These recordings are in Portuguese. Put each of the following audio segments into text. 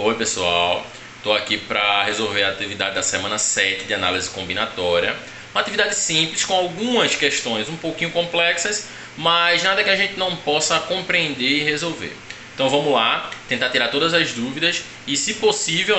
Oi pessoal, estou aqui para resolver a atividade da semana 7 de análise combinatória. Uma atividade simples com algumas questões um pouquinho complexas, mas nada que a gente não possa compreender e resolver. Então vamos lá, tentar tirar todas as dúvidas e, se possível,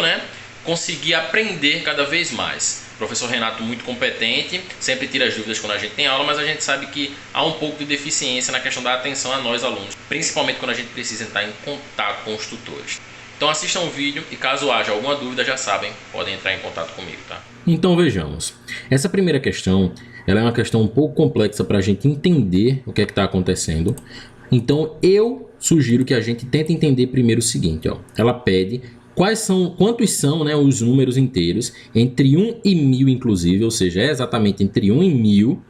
conseguir aprender cada vez mais. O professor Renato, muito competente, sempre tira as dúvidas quando a gente tem aula, mas a gente sabe que há um pouco de deficiência na questão da atenção a nós alunos, principalmente quando a gente precisa entrar em contato com os tutores. Então assistam o vídeo e, caso haja alguma dúvida, já sabem, podem entrar em contato comigo, tá? Então vejamos, essa primeira questão ela é uma questão um pouco complexa para a gente entender o que é que está acontecendo. Então eu sugiro que a gente tente entender primeiro o seguinte, ó. Ela pede quantos são, os números inteiros entre 1 e 1000 inclusive, ou seja, é exatamente entre 1 e 1000,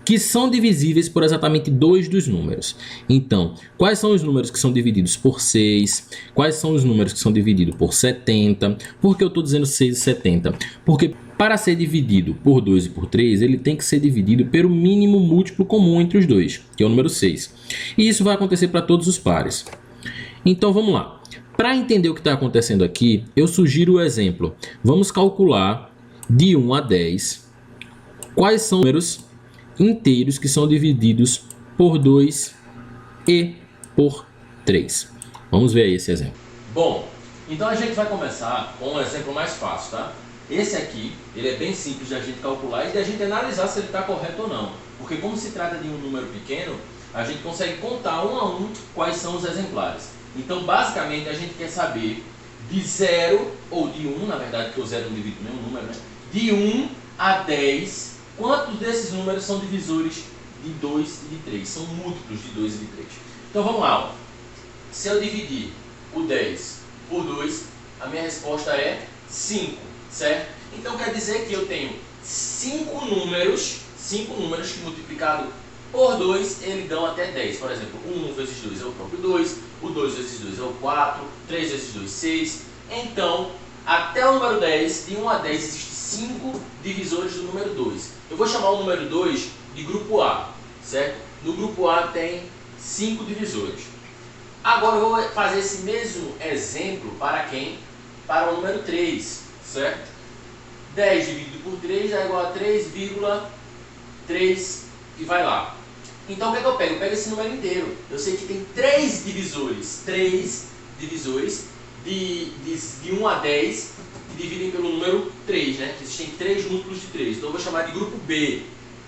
que são divisíveis por exatamente dois dos números. Então, quais são os números que são divididos por 6? Quais são os números que são divididos por 70? Por que eu estou dizendo 6 e 70? Porque para ser dividido por 2 e por 3, ele tem que ser dividido pelo mínimo múltiplo comum entre os dois, que é o número 6. E isso vai acontecer para todos os pares. Então, vamos lá. Para entender o que está acontecendo aqui, eu sugiro o exemplo. Vamos calcular de 1 a 10 quais são os números inteiros que são divididos por 2 e por 3. Vamos ver aí esse exemplo. Bom, então a gente vai começar com um exemplo mais fácil, tá? Esse aqui, ele é bem simples de a gente calcular e de a gente analisar se ele está correto ou não. Porque como se trata de um número pequeno, a gente consegue contar um a um quais são os exemplares. Então, basicamente, a gente quer saber de 0, ou de 1, na verdade, porque o 0 não divide nenhum número, né? De 1 a 10, quantos desses números são divisores de 2 e de 3? São múltiplos de 2 e de 3. Então, vamos lá. Ó. Se eu dividir o 10 por 2, a minha resposta é 5, certo? Então, quer dizer que eu tenho 5 números que multiplicado por 2, eles dão até 10. Por exemplo, 1 vezes 2 é o próprio 2, o 2 vezes 2 é o 4, 3 vezes 2, 6. Então, até o número 10, de 1 a 10, existem 5 divisores do número 2. Eu vou chamar o número 2 de grupo A, certo? No grupo A tem 5 divisores. Agora eu vou fazer esse mesmo exemplo para quem? Para o número 3, certo? 10 dividido por 3 é igual a 3,3 e vai lá. Então o que é que eu pego? Eu pego esse número inteiro. Eu sei que tem 3 divisores de 1 a 10 que dividem pelo número 3, né? Existem 3 múltiplos de 3. Então eu vou chamar de grupo B.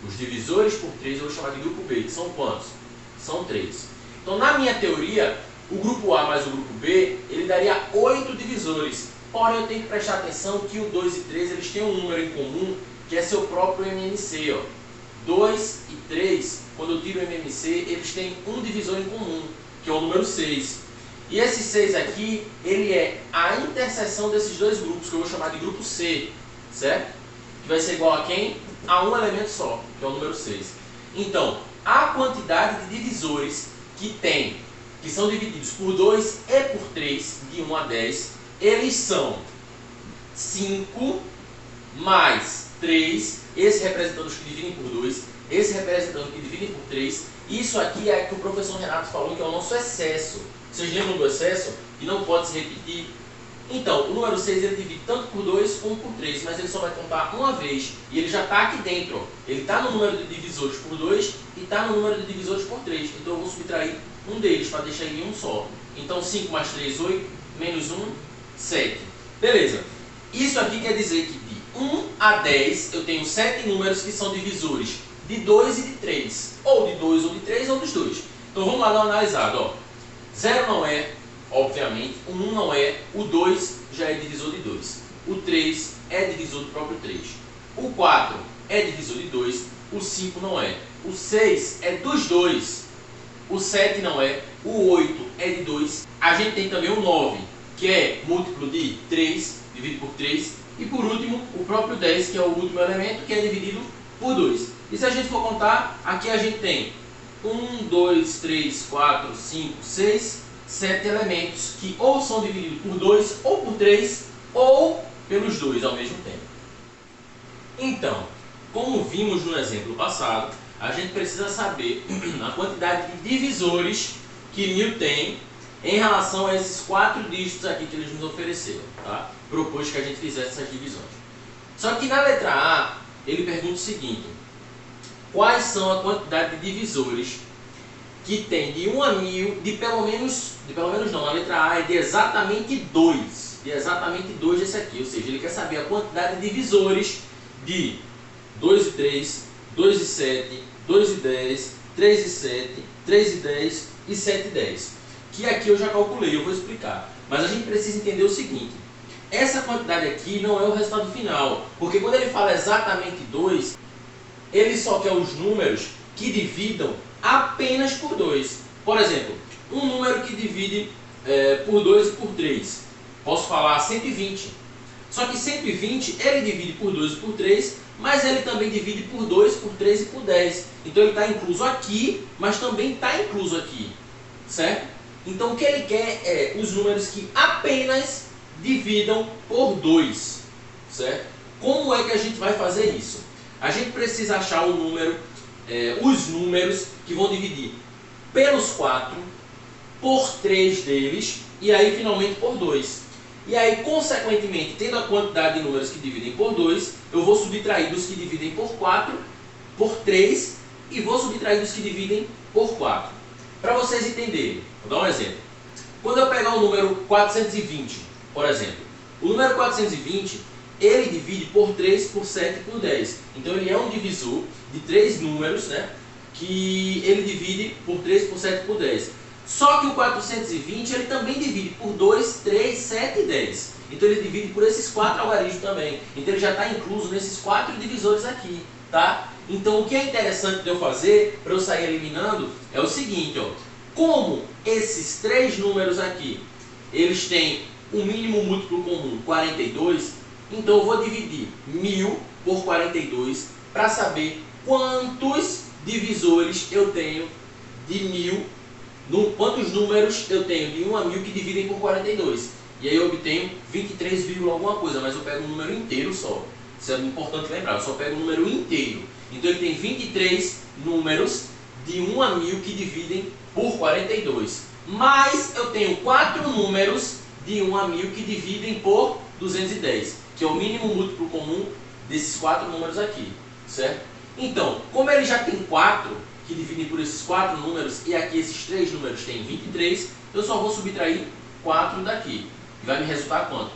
Os divisores por 3 eu vou chamar de grupo B, que são quantos? São 3. Então na minha teoria, o grupo A mais o grupo B, ele daria 8 divisores. Porém eu tenho que prestar atenção que o 2 e 3 eles têm um número em comum, que é seu próprio MMC, ó. 2 e 3, quando eu tiro o MMC, eles têm um divisor em comum, que é o número 6. E esse 6 aqui, ele é a interseção desses dois grupos, que eu vou chamar de grupo C, certo? Que vai ser igual a quem? A um elemento só, que é o número 6. Então, a quantidade de divisores que são divididos por 2 e por 3, de 1 a 10, eles são 5 mais 3, esse representando os que dividem por 2, esse representando os que dividem por 3. Isso aqui é que o professor Renato falou que é o nosso excesso. Vocês lembram do excesso? Que não pode se repetir? Então, o número 6 ele divide tanto por 2 como por 3, mas ele só vai contar uma vez. E ele já está aqui dentro. Ó. Ele está no número de divisores por 2 e está no número de divisores por 3. Então eu vou subtrair um deles para deixar ele em um só. Então 5 mais 3, 8, menos 1, 7. Beleza. Isso aqui quer dizer que de 1 a 10 eu tenho 7 números que são divisores de 2 e de 3. Ou de 2 ou de 3 ou dos dois. Então vamos lá dar uma analisada. Ó. 0 não é, obviamente, o 1 não é, o 2 já é divisor de 2. O 3 é divisor do próprio 3. O 4 é divisor de 2. O 5 não é. O 6 é dos 2. O 7 não é. O 8 é de 2. A gente tem também o 9, que é múltiplo de 3, dividido por 3. E por último, o próprio 10, que é o último elemento, que é dividido por 2. E se a gente for contar, aqui a gente tem 1, 2, 3, 4, 5, 6, 7 elementos que ou são divididos por 2, ou por 3, ou pelos 2 ao mesmo tempo. Então, como vimos no exemplo passado, a gente precisa saber a quantidade de divisores que 1000 tem em relação a esses 4 dígitos aqui que eles nos ofereceram, tá? Propôs que a gente fizesse essas divisões. Só que na letra A, ele pergunta o seguinte: quais são a quantidade de divisores que tem de 1 a 1000, de pelo menos não, na letra A é de exatamente 2. De exatamente 2 esse aqui, ou seja, ele quer saber a quantidade de divisores de 2 e 3, 2 e 7, 2 e 10, 3 e 7, 3 e 10 e 7 e 10. Que aqui eu já calculei, eu vou explicar. Mas a gente precisa entender o seguinte: essa quantidade aqui não é o resultado final, porque quando ele fala exatamente 2, ele só quer os números que dividam apenas por 2. Por exemplo, um número que divide por 2 e por 3. Posso falar 120. Só que 120 ele divide por 2 e por 3, mas ele também divide por 2, por 3 e por 10. Então ele está incluso aqui, mas também está incluso aqui. Certo? Então o que ele quer é os números que apenas dividam por 2. Certo? Como é que a gente vai fazer isso? A gente precisa achar o número, os números que vão dividir pelos 4, por 3 deles, e aí finalmente por 2. E aí, consequentemente, tendo a quantidade de números que dividem por 2, eu vou subtrair dos que dividem por 4, por 3, e vou subtrair dos que dividem por 4. Para vocês entenderem, vou dar um exemplo. Quando eu pegar o número 420, por exemplo, o número 420, ele divide por 3, por 7 e por 10. Então ele é um divisor de 3 números, né, que ele divide por 3, por 7 e por 10. Só que o 420 ele também divide por 2, 3, 7 e 10. Então ele divide por esses 4 algarismos também. Então ele já está incluso nesses 4 divisores aqui, tá? Então o que é interessante de eu fazer, para eu sair eliminando, é o seguinte, ó. Como esses 3 números aqui, eles têm um mínimo múltiplo comum, 42, então eu vou dividir 1000 por 42 para saber quantos divisores eu tenho de 1000, quantos números eu tenho de 1 a 1000 que dividem por 42. E aí eu obtenho 23, alguma coisa, mas eu pego um número inteiro só. Isso é importante lembrar, eu só pego um número inteiro. Então ele tem 23 números de 1 a 1000 que dividem por 42. Mas eu tenho 4 números de 1 a 1000 que dividem por 210, que é o mínimo múltiplo comum desses 4 números aqui, certo? Então, como ele já tem 4 que dividem por esses 4 números, e aqui esses 3 números têm 23, eu só vou subtrair 4 daqui. E vai me resultar quanto?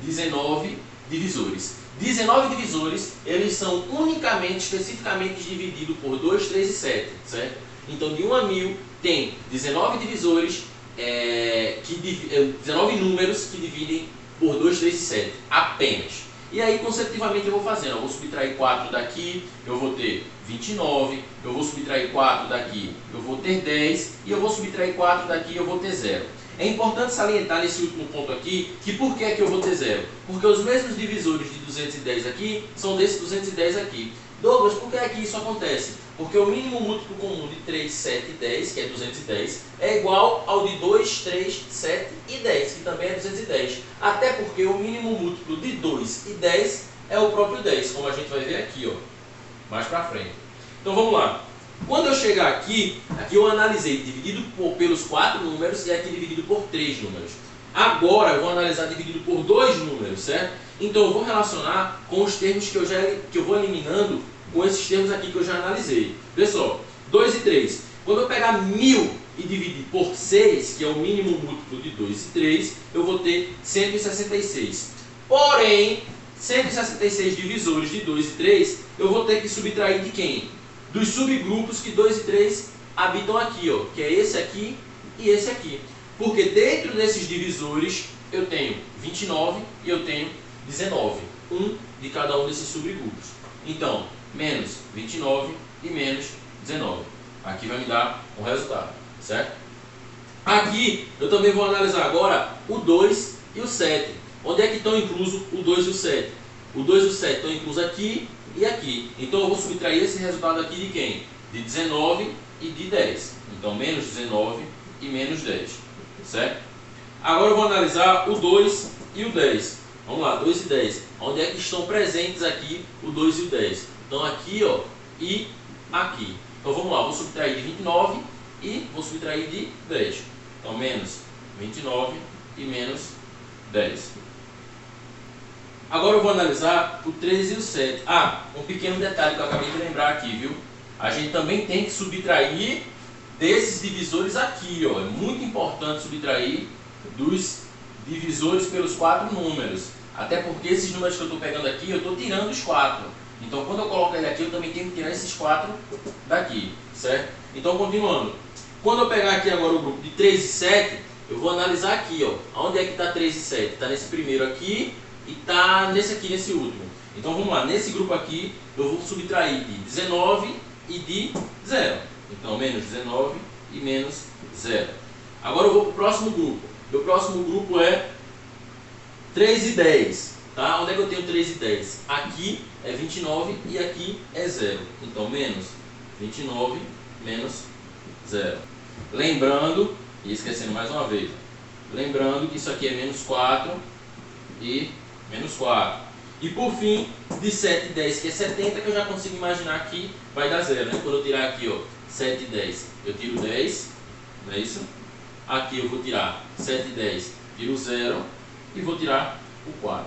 19 divisores. 19 divisores, eles são unicamente, especificamente divididos por 2, 3 e 7, certo? Então, de 1 a 1000 tem 19 divisores, 19 números que dividem por 2, 3 e 7, apenas. E aí, consecutivamente, eu vou fazendo. Eu vou subtrair 4 daqui, eu vou ter 29. Eu vou subtrair 4 daqui, eu vou ter 10. E eu vou subtrair 4 daqui, eu vou ter 0. É importante salientar nesse último ponto aqui, que por que é que eu vou ter 0? Porque os mesmos divisores de 210 aqui são desses 210 aqui. Douglas, por que é que isso acontece? Porque o mínimo múltiplo comum de 3, 7 e 10, que é 210, é igual ao de 2, 3, 7 e 10, que também é 210. Até porque o mínimo múltiplo de 2 e 10 é o próprio 10, como a gente vai ver aqui, ó, mais pra frente. Então vamos lá. Quando eu chegar aqui eu analisei dividido pelos 4 números e aqui dividido por 3 números. Agora eu vou analisar dividido por 2 números, certo? Então eu vou relacionar com os termos que eu vou eliminando com esses termos aqui que eu já analisei. Pessoal, 2 e 3. Quando eu pegar 1000 e dividir por 6, que é o mínimo múltiplo de 2 e 3, eu vou ter 166. Porém, 166 divisores de 2 e 3, eu vou ter que subtrair de quem? Dos subgrupos que 2 e 3 habitam aqui, ó, que é esse aqui e esse aqui. Porque dentro desses divisores eu tenho 29 e eu tenho 19. Um de cada um desses subgrupos. Então, menos 29 e menos 19. Aqui vai me dar um resultado, certo? Aqui eu também vou analisar agora o 2 e o 7. Onde é que estão inclusos o 2 e o 7? O 2 e o 7 estão inclusos aqui e aqui. Então eu vou subtrair esse resultado aqui de quem? De 19 e de 10. Então menos 19 e menos 10. Certo? Agora eu vou analisar o 2 e o 10. Vamos lá, 2 e 10. Onde é que estão presentes aqui o 2 e o 10? Então aqui, ó, e aqui. Então vamos lá, vou subtrair de 29 e vou subtrair de 10. Então menos 29 e menos 10. Agora eu vou analisar o 13 e o 7. Ah, um pequeno detalhe que eu acabei de lembrar aqui, viu? A gente também tem que subtrair desses divisores aqui, ó. É muito importante subtrair dos divisores pelos 4 números. Até porque esses números que eu estou pegando aqui, eu estou tirando os 4. Então, quando eu coloco ele aqui, eu também tenho que tirar esses 4 daqui, certo? Então, continuando. Quando eu pegar aqui agora o grupo de 3 e 7, eu vou analisar aqui, ó. Onde é que está 3 e 7? Está nesse primeiro aqui e está nesse aqui, nesse último. Então, vamos lá. Nesse grupo aqui, eu vou subtrair de 19 e de 0. Então, menos 19 e menos 0. Agora eu vou para o próximo grupo. Meu próximo grupo é 3 e 10. Tá? Onde é que eu tenho 3 e 10? Aqui é 29 e aqui é 0. Então, menos 29 menos 0. Lembrando, e esquecendo mais uma vez, lembrando que isso aqui é menos 4 e menos 4. E por fim, de 7 e 10, que é 70, que eu já consigo imaginar que vai dar 0. Né? Quando eu tirar aqui, ó, 7 e 10, eu tiro 10, não é isso? Aqui eu vou tirar 7 e 10, tiro 0 e vou tirar o 4.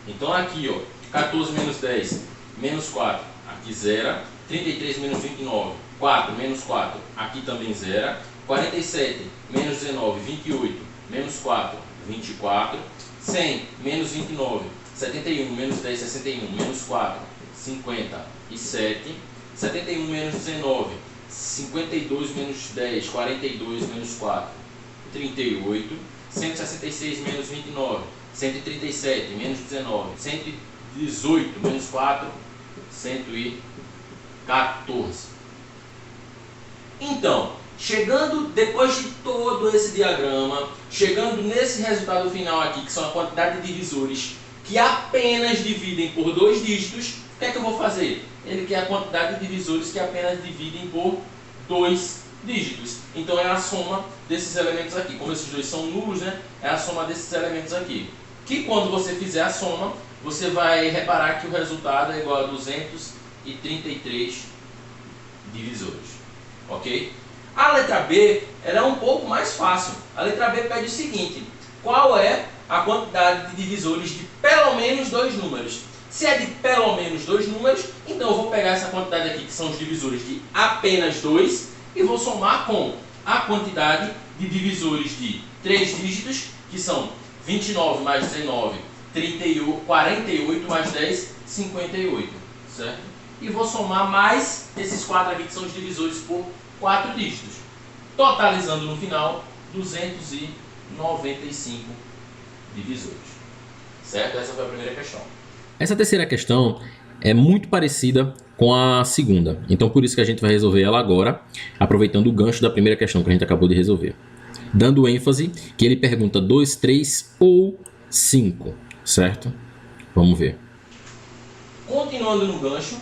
Então aqui, ó, 14 menos 10, menos 4, aqui 0. 33 menos 29, 4 menos 4, aqui também 0. 47 menos 19, 28, menos 4, 24. 100 menos 29, 71 menos 10, 61, menos 4, 57. 71 menos 19, 52 menos 10, 42 menos 4, 38. 166 menos 29, 137 menos 19, 118 menos 4, 114. Então, chegando depois de todo esse diagrama, chegando nesse resultado final aqui, que são a quantidade de divisores que apenas dividem por 2 dígitos, o que é que eu vou fazer? Ele quer a quantidade de divisores que apenas dividem por 2 dígitos. Então é a soma desses elementos aqui. Como esses dois são nulos, né? É a soma desses elementos aqui. Que quando você fizer a soma, você vai reparar que o resultado é igual a 233 divisores. Ok? A letra B ela é um pouco mais fácil. A letra B pede o seguinte: qual é a quantidade de divisores de pelo menos 2 números? Se é de pelo menos 2 números, então eu vou pegar essa quantidade aqui, que são os divisores de apenas 2, e vou somar com a quantidade de divisores de 3 dígitos, que são 29 mais 19, 48 mais 10, 58, certo? E vou somar mais esses 4 aqui, que são os divisores por 4 dígitos, totalizando no final 295 divisores, certo? Essa foi a primeira questão. Essa terceira questão é muito parecida com a segunda, então por isso que a gente vai resolver ela agora, aproveitando o gancho da primeira questão que a gente acabou de resolver. Dando ênfase que ele pergunta 2, 3 ou 5, certo? Vamos ver. Continuando no gancho,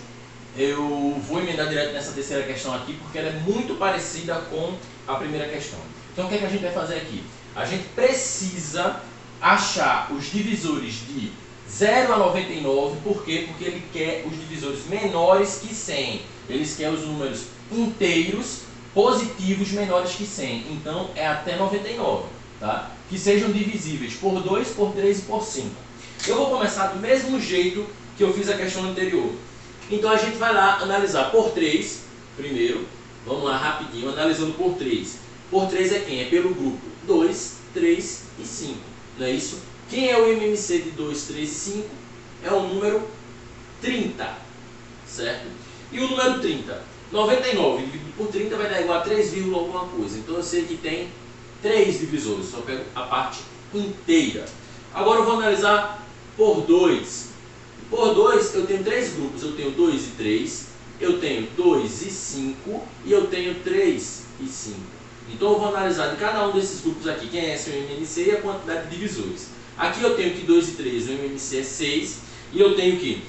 eu vou emendar direto nessa terceira questão aqui, porque ela é muito parecida com a primeira questão. Então o que é que a gente vai fazer aqui? A gente precisa achar os divisores de 0 a 99, por quê? Porque ele quer os divisores menores que 100. Eles querem os números inteiros positivos menores que 100. Então é até 99, tá? Que sejam divisíveis por 2, por 3 e por 5. Eu vou começar do mesmo jeito que eu fiz a questão anterior. Então a gente vai lá analisar por 3 primeiro. Vamos lá rapidinho, analisando por 3. Por 3 é quem? É pelo grupo 2, 3 e 5. Não é isso? Quem é o MMC de 2, 3 e 5? É o número 30, certo? E o número 30? 99 dividido por 30 vai dar igual a 3, alguma coisa. Então eu sei que tem 3 divisores, só pego a parte inteira. Agora eu vou analisar por 2. Por 2 eu tenho 3 grupos, eu tenho 2 e 3, eu tenho 2 e 5 e eu tenho 3 e 5. Então eu vou analisar de cada um desses grupos aqui, quem é seu MMC e a quantidade de divisores. Aqui eu tenho que 2 e 3, o MMC é 6, e eu tenho que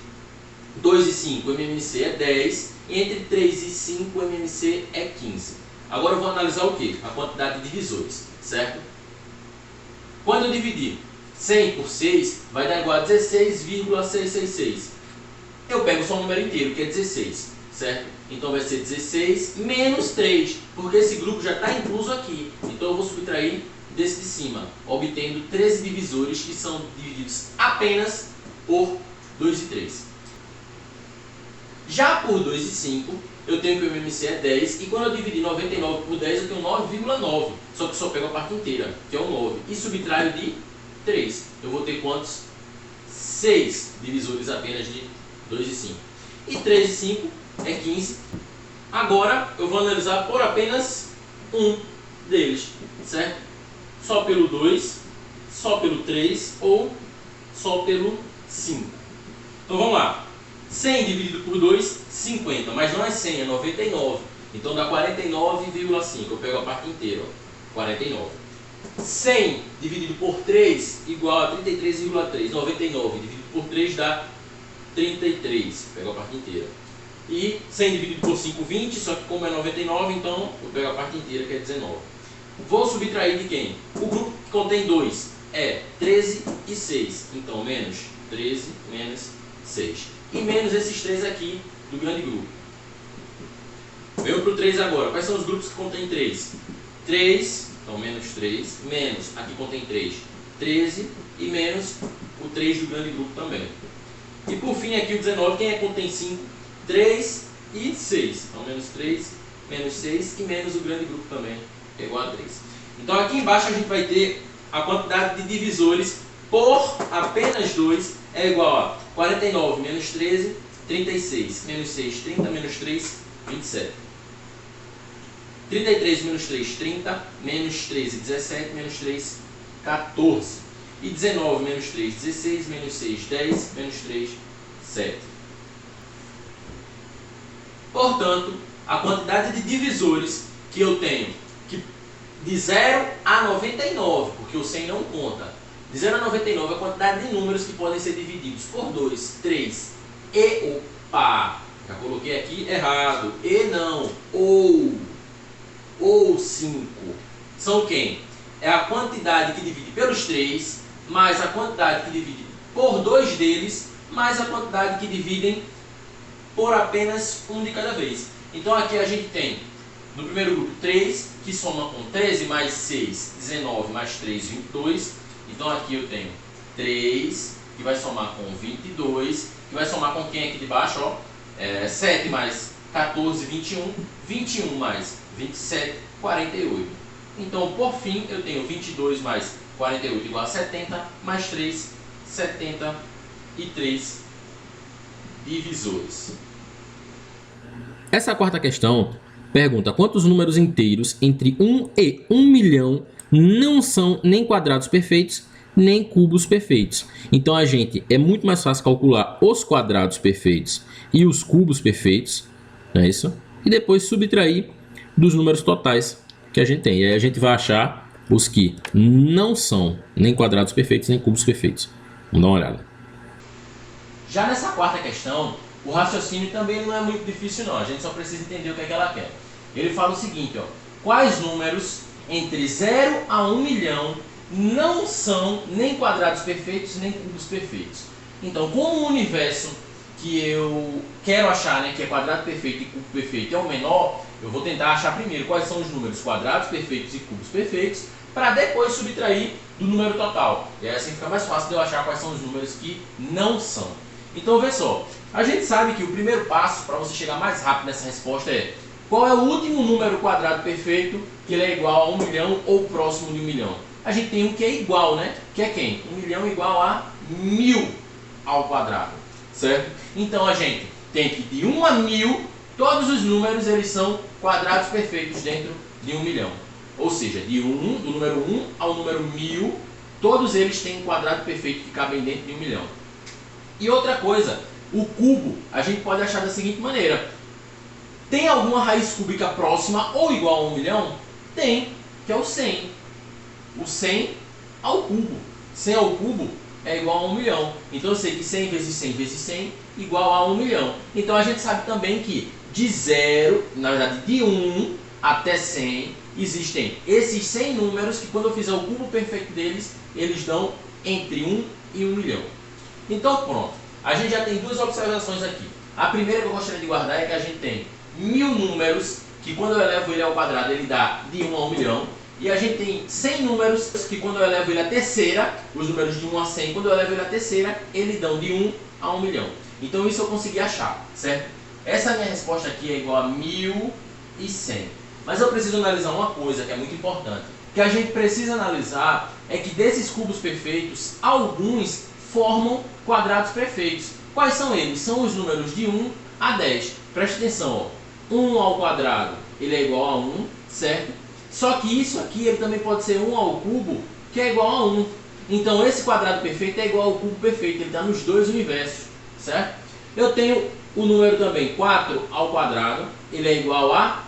2 e 5, o MMC é 10, e entre 3 e 5, o MMC é 15. Agora eu vou analisar o que? A quantidade de divisores, certo? Quando eu dividir 100 por 6, vai dar igual a 16,666. Eu pego só o número inteiro, que é 16, certo? Então vai ser 16 menos 3, porque esse grupo já está incluso aqui. Então eu vou subtrair desse de cima, obtendo 13 divisores que são divididos apenas por 2 e 3. Já por 2 e 5, eu tenho que o MMC é 10, e quando eu dividir 99 por 10, eu tenho 9,9. Só que só pego a parte inteira, que é o 9, e subtraio de 3. Eu vou ter quantos? 6 divisores apenas de 2 e 5. E 3 e 5 é 15. Agora eu vou analisar por apenas um deles, certo? Só pelo 2, só pelo 3 ou só pelo 5. Então vamos lá. 100 dividido por 2, 50. Mas não é 100, é 99. Então dá 49,5. Eu pego a parte inteira, ó, 49. 100 dividido por 3 igual a 33,3. 99 dividido por 3 dá 33. Pego a parte inteira. E 100 dividido por 5, 20. Só que como é 99, então eu pego a parte inteira, que é 19. Vou subtrair de quem? O grupo que contém 2 é 13 e 6. Então menos 13 menos 6. E menos esses 3 aqui do grande grupo. Venho para o 3 agora. Quais são os grupos que contêm 3? 3, então menos 3, menos, aqui contém 3, 13 e menos o 3 do grande grupo também. E por fim aqui o 19, quem é que contém 5? 3 e 6. Então menos 3, menos 6 e menos o grande grupo também, que é igual a 3. Então aqui embaixo a gente vai ter a quantidade de divisores por apenas 2 é igual a 49 menos 13, 36, menos 6, 30, menos 3, 27. 33 menos 3, 30, menos 13, 17, menos 3, 14. E 19 menos 3, 16, menos 6, 10, menos 3, 7. Portanto, a quantidade de divisores que eu tenho de 0 a 99, porque o 100 não conta. De 0 a 99 é a quantidade de números que podem ser divididos por 2, 3 e, opa, já coloquei aqui errado, e não, ou 5. São quem? É a quantidade que divide pelos 3, mais a quantidade que divide por 2 deles, mais a quantidade que dividem por apenas um de cada vez. Então aqui a gente tem, no primeiro grupo, 3, que soma com 13 mais 6, 19, mais 3, 22. Então aqui eu tenho 3, que vai somar com 22, que vai somar com quem aqui de baixo? Ó, 7 mais 14, 21, 21 mais 27, 48. Então, por fim, eu tenho 22 mais 48 igual a 70, mais 3, 73 divisores. Essa quarta questão pergunta quantos números inteiros entre 1 e 1 milhão não são nem quadrados perfeitos, nem cubos perfeitos. Então, a gente é muito mais fácil calcular os quadrados perfeitos e os cubos perfeitos, não é isso? E depois subtrair dos números totais que a gente tem. E aí a gente vai achar os que não são nem quadrados perfeitos, nem cubos perfeitos. Vamos dar uma olhada. Já nessa quarta questão, o raciocínio também não é muito difícil não, a gente só precisa entender o que é que ela quer. Ele fala o seguinte, ó, quais números entre 0 a 1 milhão não são nem quadrados perfeitos, nem cubos perfeitos. Então, como o universo que eu quero achar, né, que é quadrado perfeito e cubo perfeito, é o menor, eu vou tentar achar primeiro quais são os números quadrados perfeitos e cubos perfeitos, para depois subtrair do número total. E aí assim fica mais fácil de eu achar quais são os números que não são. Então, vê só, a gente sabe que o primeiro passo para você chegar mais rápido nessa resposta é qual é o último número quadrado perfeito que ele é igual a 1 milhão ou próximo de 1 milhão. A gente tem um que é igual, né? Que é quem? 1 milhão igual a 1000 ao quadrado, certo? Então a gente tem que de 1 a 1000, todos os números eles são quadrados perfeitos dentro de 1 milhão. Ou seja, do número 1 ao número 1000, todos eles têm um quadrado perfeito que cabem dentro de 1 milhão. E outra coisa, o cubo a gente pode achar da seguinte maneira. Tem alguma raiz cúbica próxima ou igual a 1 milhão? Tem, que é o 100. O 100 ao cubo. 100 ao cubo é igual a 1 milhão. Então eu sei que 100 vezes 100 vezes 100 igual a 1 milhão. Então a gente sabe também que de 0, na verdade de 1 até 100, existem esses 100 números que quando eu fizer o cubo perfeito deles, eles dão entre 1 e 1 milhão. Então pronto, a gente já tem duas observações aqui. A primeira que eu gostaria de guardar é que a gente tem 1000 números, que quando eu elevo ele ao quadrado ele dá de 1 a 1 milhão. E a gente tem 100 números que quando eu elevo ele à terceira, os números de 1 a 100, quando eu elevo ele à terceira, eles dão de 1 a 1 milhão. Então isso eu consegui achar, certo? Essa minha resposta aqui é igual a 1100. Mas eu preciso analisar uma coisa que é muito importante. O que a gente precisa analisar é que desses cubos perfeitos, alguns formam quadrados perfeitos. Quais são eles? São os números de 1 a 10. Preste atenção, ó. 1 ao quadrado ele é igual a 1, certo? Só que isso aqui ele também pode ser 1 ao cubo, que é igual a 1. Então esse quadrado perfeito é igual ao cubo perfeito, ele está nos dois universos, certo? Eu tenho o número também 4 ao quadrado, ele é igual a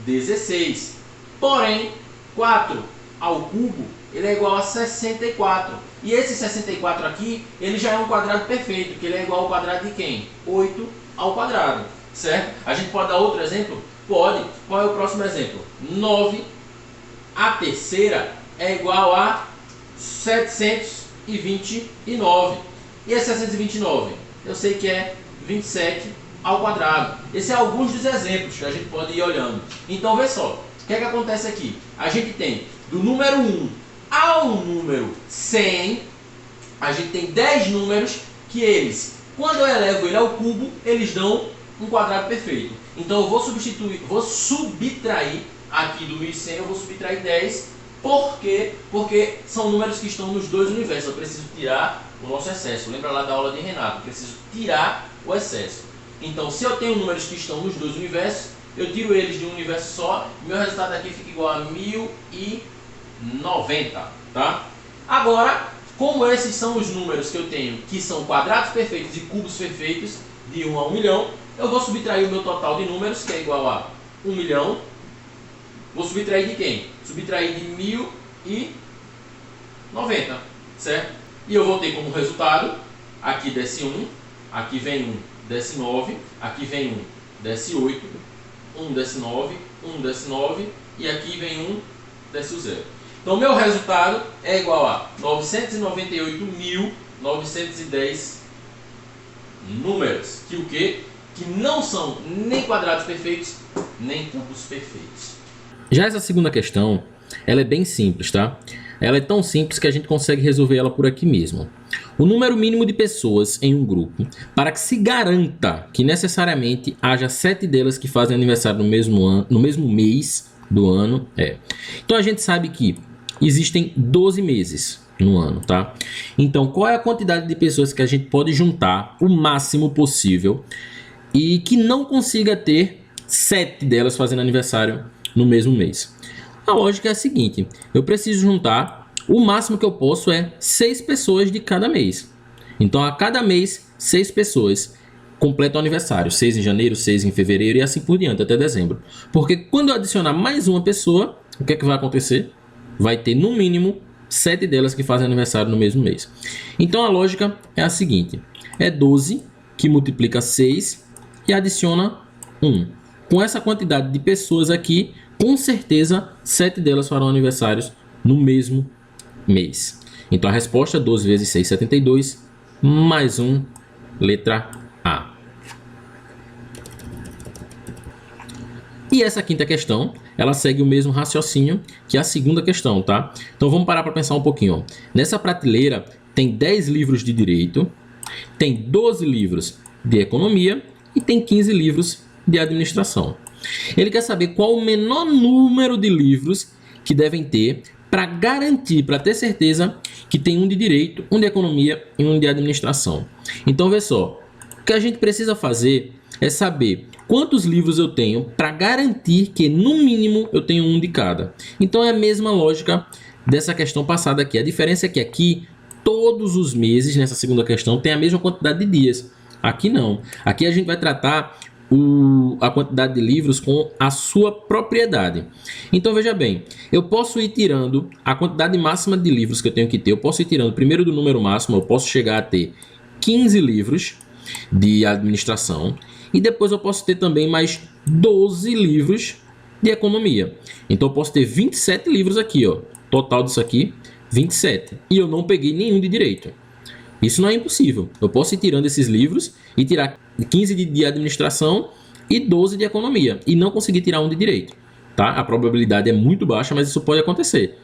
16. Porém, 4 ao cubo, ele é igual a 64. E esse 64 aqui, ele já é um quadrado perfeito, que ele é igual ao quadrado de quem? 8 ao quadrado, certo? A gente pode dar outro exemplo? Pode. Qual é o próximo exemplo? 9 a terceira é igual a 729. E esse 729? Eu sei que é 27 ao quadrado. Esses são alguns dos exemplos que a gente pode ir olhando. Então, vê só. O que é que acontece aqui? A gente tem do número 1 ao número 100, a gente tem 10 números que eles, quando eu elevo ele ao cubo, eles dão um quadrado perfeito. Então eu vou subtrair aqui do 1100, eu vou subtrair 10. Por quê? Porque são números que estão nos dois universos. Eu preciso tirar o nosso excesso. Lembra lá da aula de Renato? Eu preciso tirar o excesso. Então, se eu tenho números que estão nos dois universos, eu tiro eles de um universo só. Meu resultado aqui fica igual a 1090. Tá? Agora, como esses são os números que eu tenho, que são quadrados perfeitos e cubos perfeitos, de 1 a 1 milhão, eu vou subtrair o meu total de números, que é igual a 1 milhão. Vou subtrair de quem? Subtrair de 1090, certo? E eu vou ter como resultado, aqui desce 1, aqui vem 1, desce 9, aqui vem 1, desce 8, 1 desce 9, 1 desce 9, e aqui vem 1, desce o 0. Então, meu resultado é igual a 998.910 números, que o quê? Que não são nem quadrados perfeitos, nem cubos perfeitos. Já essa segunda questão, ela é bem simples, tá? Ela é tão simples que a gente consegue resolver ela por aqui mesmo. O número mínimo de pessoas em um grupo, para que se garanta que necessariamente haja 7 delas que fazem aniversário no mesmo mês do ano, é. Então a gente sabe que existem 12 meses no ano, tá? Então qual é a quantidade de pessoas que a gente pode juntar o máximo possível e que não consiga ter 7 delas fazendo aniversário no mesmo mês? A lógica é a seguinte: eu preciso juntar, o máximo que eu posso é 6 pessoas de cada mês. Então a cada mês 6 pessoas completam o aniversário, 6 em janeiro, 6 em fevereiro e assim por diante, até dezembro. Porque quando eu adicionar mais uma pessoa, o que é que vai acontecer? Vai ter no mínimo 7 delas que fazem aniversário no mesmo mês. Então a lógica é a seguinte: é 12 que multiplica 6 e adiciona 1. Com essa quantidade de pessoas aqui, com certeza 7 delas farão aniversários no mesmo mês. Então a resposta é 12 vezes 6, 72, mais 1, letra A. E essa quinta questão, ela segue o mesmo raciocínio que a segunda questão, tá? Então vamos parar para pensar um pouquinho. Ó. Nessa prateleira tem 10 livros de direito, tem 12 livros de economia e tem 15 livros de administração. Ele quer saber qual o menor número de livros que devem ter para garantir, para ter certeza que tem um de direito, um de economia e um de administração. Então, vê só, o que a gente precisa fazer é saber quantos livros eu tenho para garantir que, no mínimo, eu tenho um de cada. Então, é a mesma lógica dessa questão passada aqui. A diferença é que aqui, todos os meses, nessa segunda questão, tem a mesma quantidade de dias. Aqui não. Aqui a gente vai tratar a quantidade de livros com a sua propriedade. Então veja bem, eu posso ir tirando a quantidade máxima de livros que eu tenho que ter. Eu posso ir tirando primeiro do número máximo, eu posso chegar a ter 15 livros de administração e depois eu posso ter também mais 12 livros de economia. Então eu posso ter 27 livros aqui, ó. Total disso aqui, 27. E eu não peguei nenhum de direito. Isso não é impossível. Eu posso ir tirando esses livros e tirar 15 de administração e 12 de economia. E não conseguir tirar um de direito. tá? A probabilidade é muito baixa, mas isso pode acontecer.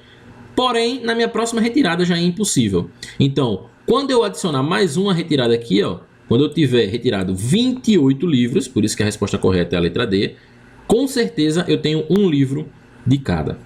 Porém, na minha próxima retirada já é impossível. Então, quando eu adicionar mais uma retirada aqui, ó, quando eu tiver retirado 28 livros, por isso que a resposta correta é a letra D, com certeza eu tenho um livro de cada.